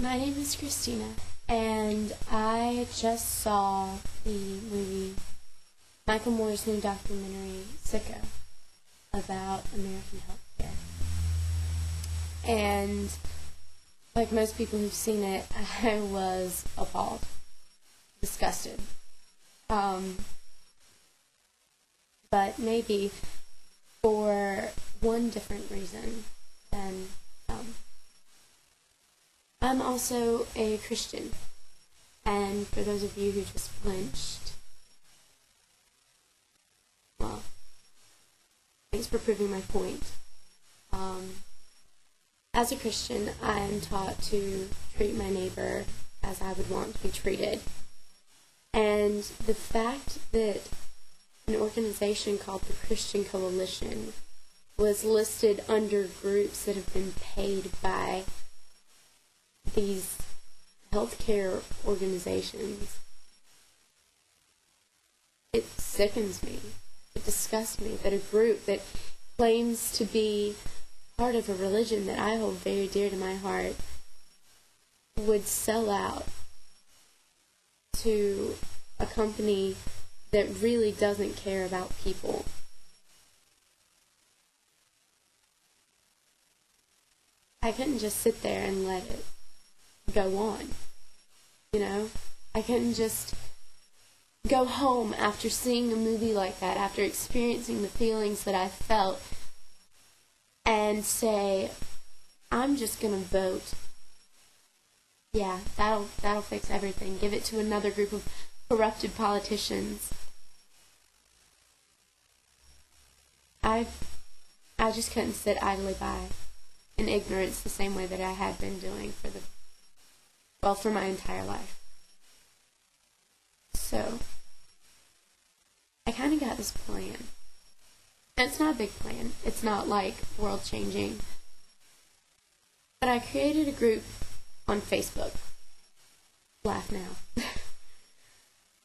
My name is Christina, and I just saw the movie Michael Moore's new documentary, SiCKO, about American healthcare. And like most people who've seen it, I was appalled, disgusted. But maybe for one different reason than I'm also a Christian, and for those of you who just flinched, well, thanks for proving my point. As a Christian, I am taught to treat my neighbor as I would want to be treated. And the fact that an organization called the Christian Coalition was listed under groups that have been paid by these healthcare organizations, it sickens me. It disgusts me that a group that claims to be part of a religion that I hold very dear to my heart would sell out to a company that really doesn't care about people. I couldn't just sit there and let it go on, I couldn't just go home after seeing a movie like that, after experiencing the feelings that I felt, and say, I'm just gonna vote. Yeah, that'll fix everything. Give it to another group of corrupted politicians. I just couldn't sit idly by in ignorance the same way that I had been doing for my entire life. So, I kind of got this plan. And it's not a big plan. It's not like world-changing. But I created a group on Facebook. Laugh now.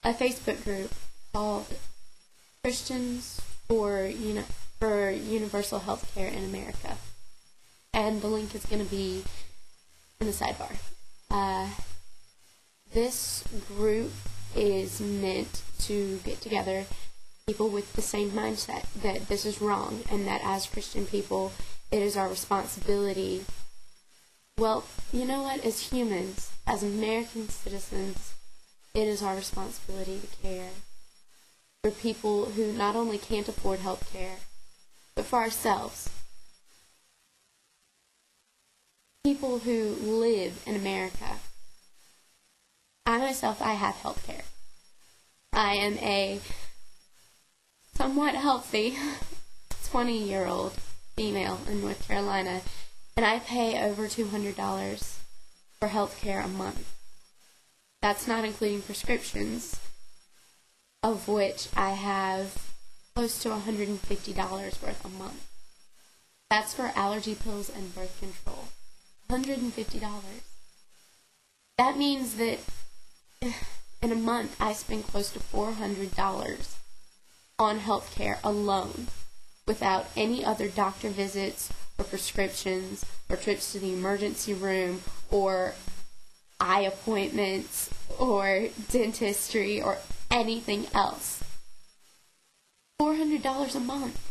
A Facebook group called Christians for Universal Healthcare in America. And the link is going to be in the sidebar. This group is meant to get together people with the same mindset that this is wrong, and that as Christian people, it is our responsibility. Well, you know what? As humans, as American citizens, it is our responsibility to care for people who not only can't afford health care, but for ourselves. People who live in America. I myself, I have health care. I am a somewhat healthy 20-year-old female in North Carolina, and I pay over $200 for health care a month. That's not including prescriptions, of which I have close to $150 worth a month. That's for allergy pills and birth control. $150. That means that in a month I spend close to $400 on health care alone, without any other doctor visits or prescriptions or trips to the emergency room or eye appointments or dentistry or anything else. $400 a month.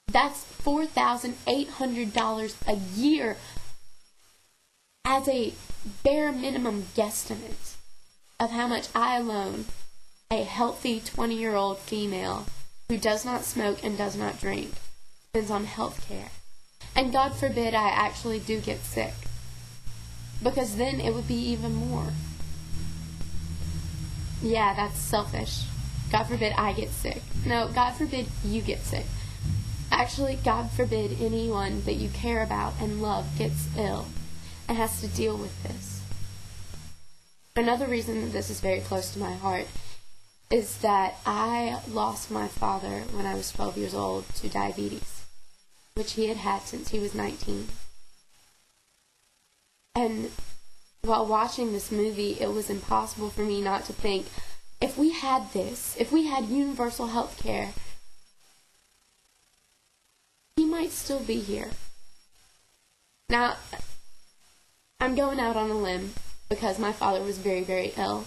That's $4,800 a year as a bare minimum guesstimate of how much I alone, a healthy 20-year-old female who does not smoke and does not drink, spends on health care. And God forbid I actually do get sick, because then it would be even more. Yeah, that's selfish. God forbid I get sick. No, God forbid you get sick. Actually, God forbid anyone that you care about and love gets ill and has to deal with this. Another reason that this is very close to my heart is that I lost my father when I was 12 years old to diabetes, which he had had since he was 19. And while watching this movie, it was impossible for me not to think, if we had this, if we had universal health care, he might still be here. Now, I'm going out on a limb because my father was very, very ill.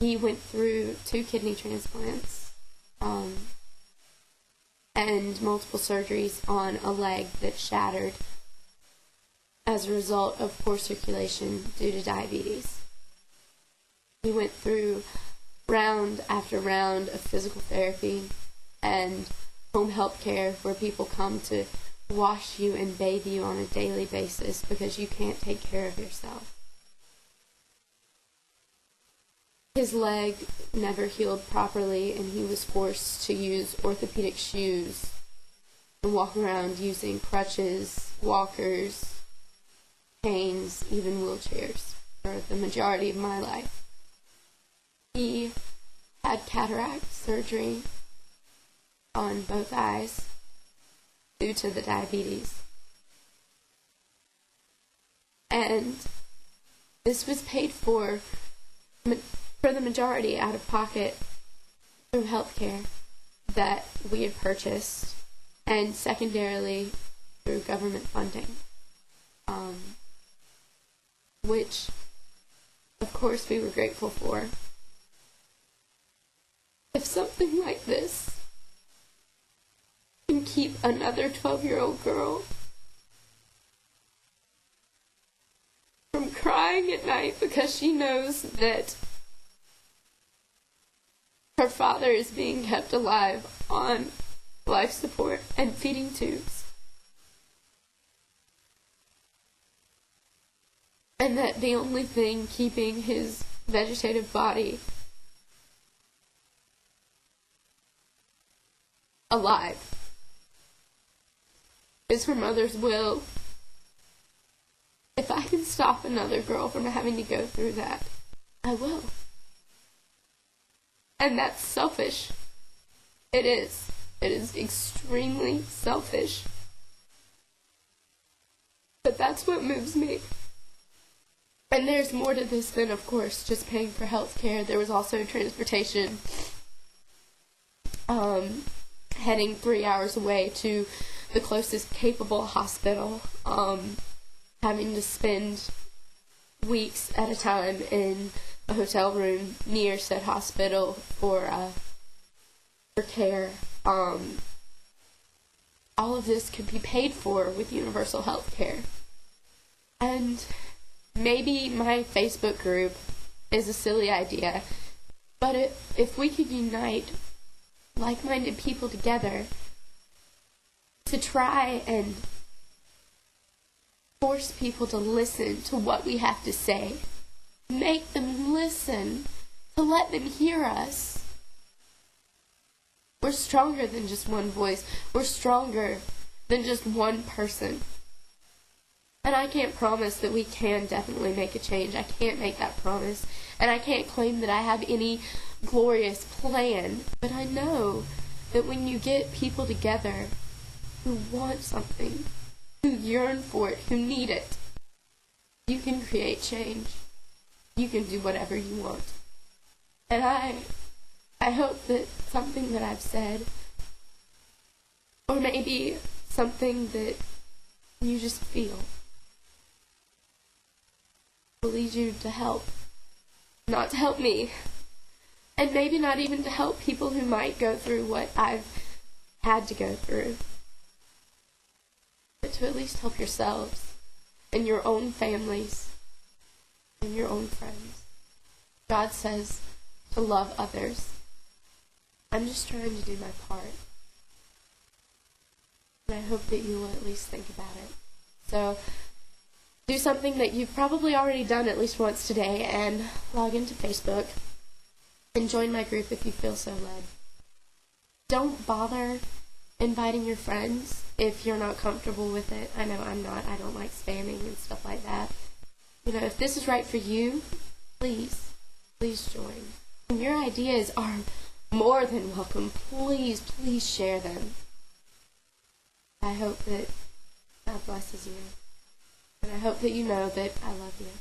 He went through 2 kidney transplants and multiple surgeries on a leg that shattered as a result of poor circulation due to diabetes. He went through round after round of physical therapy and home health care where people come to wash you and bathe you on a daily basis because you can't take care of yourself. His leg never healed properly, and he was forced to use orthopedic shoes and walk around using crutches, walkers, canes, even wheelchairs for the majority of my life. He had cataract surgery on both eyes due to the diabetes. And this was paid for the majority out of pocket through healthcare that we had purchased, and secondarily through government funding, which of course we were grateful for. If something like this can keep another 12-year-old girl from crying at night because she knows that her father is being kept alive on life support and feeding tubes, and that the only thing keeping his vegetative body alive is her mother's will. If I can stop another girl from having to go through that, I will. And that's selfish. It is. It is extremely selfish. But that's what moves me. And there's more to this than, of course, just paying for health care. There was also transportation. Heading 3 hours away to the closest capable hospital. Having to spend weeks at a time in a hotel room near said hospital for care. All of this could be paid for with universal health care. And maybe my Facebook group is a silly idea, but if we could unite like-minded people together to try and force people to listen to what we have to say, make them listen, to let them hear us. We're stronger than just one voice. We're stronger than just one person. And I can't promise that we can definitely make a change. I can't make that promise. And I can't claim that I have any glorious plan. But I know that when you get people together who want something, who yearn for it, who need it, you can create change. You can do whatever you want. And I hope that something that I've said, or maybe something that you just feel, will lead you to help. Not to help me. And maybe not even to help people who might go through what I've had to go through. But to at least help yourselves and your own families and your own friends. God says to love others. I'm just trying to do my part. And I hope that you will at least think about it. So, do something that you've probably already done at least once today and log into Facebook and join my group if you feel so led. Don't bother inviting your friends if you're not comfortable with it. I know I'm not. I don't like spamming and stuff like that. You know, if this is right for you, please join. And your ideas are more than welcome. Please share them. I hope that God blesses you. And I hope that you know that I love you.